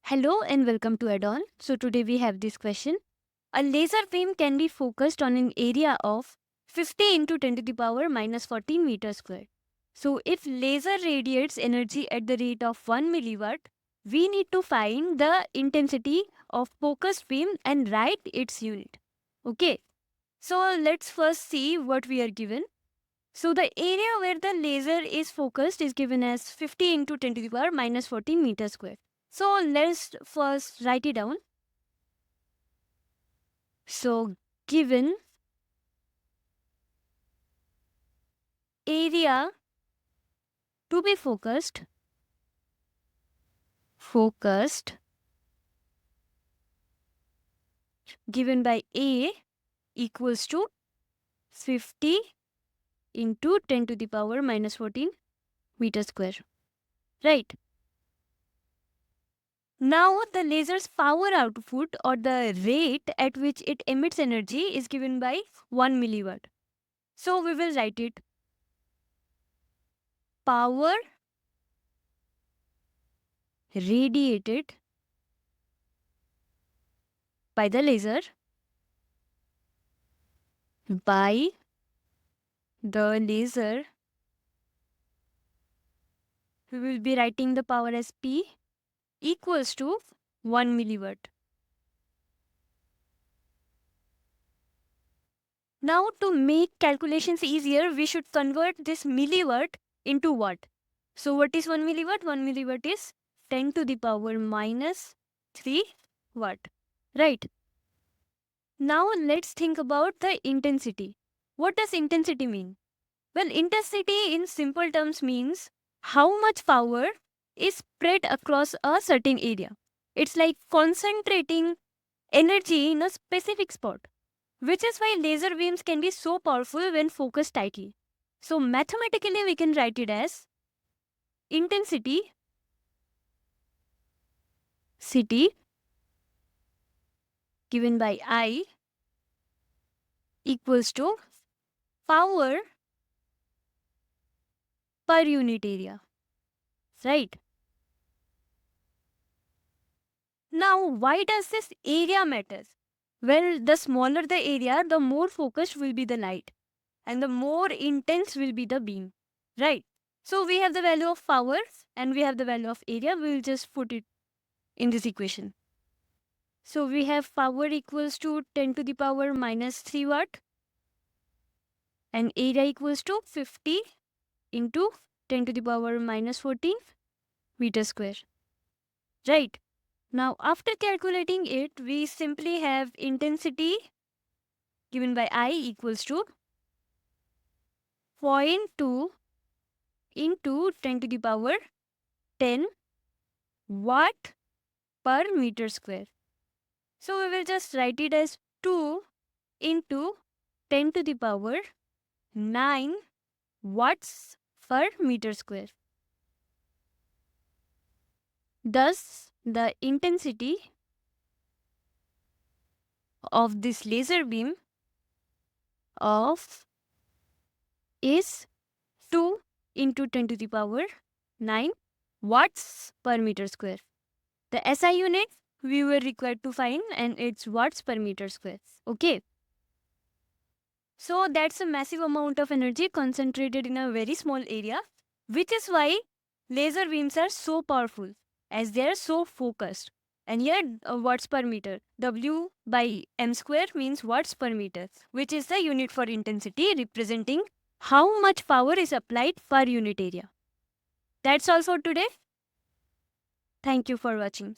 Hello and welcome to Add-on. So today we have this question. A laser beam can be focused on an area of 50 into 10 to the power minus 14 meters squared. So if laser radiates energy at the rate of 1 milliwatt, we need to find the intensity of focused beam and write its unit. Okay. So let's first see what we are given. So the area where the laser is focused is given as 50 into 10 to the power minus 14 meters squared. So let's first write it down. So given area to be focused given by A equals to 50 into 10 to the power minus 14 meters square. Right. Now the laser's power output or the rate at which it emits energy is given by 1 milliwatt. So we will write it power radiated by the laser by the laser. We will be writing the power as P equals to 1 milliwatt. Now to make calculations easier, we should convert this milliwatt into watt. So what is 1 milliwatt? 1 milliwatt is 10 to the power minus 3 watt. Right. Now let's think about the intensity. What does intensity mean? Well, intensity in simple terms means how much power is spread across a certain area. It's like concentrating energy in a specific spot, which is why laser beams can be so powerful when focused tightly. So mathematically we can write it as intensity city given by I equals to power per unit area. Right. Now, why does this area matters? Well, the smaller the area, the more focused will be the light and the more intense will be the beam. Right. So we have the value of power and we have the value of area. We will just put it in this equation. So we have power equals to 10 to the power minus 3 watt and area equals to 50 into 10 to the power minus 14 meter square. Right. Now after calculating it, we simply have intensity given by I equals to 0.2 into 10 to the power 10 watt per meter square. So we will just write it as 2 into 10 to the power 9 watts per meter square. Thus, the intensity of this laser beam of is 2 into 10 to the power 9 watts per meter square. The SI unit we were required to find and it's watts per meter square. Okay. So that's a massive amount of energy concentrated in a very small area, which is why laser beams are so powerful as they are so focused. And here watts per meter, W by M square means watts per meter, which is the unit for intensity representing how much power is applied per unit area. That's all for today. Thank you for watching.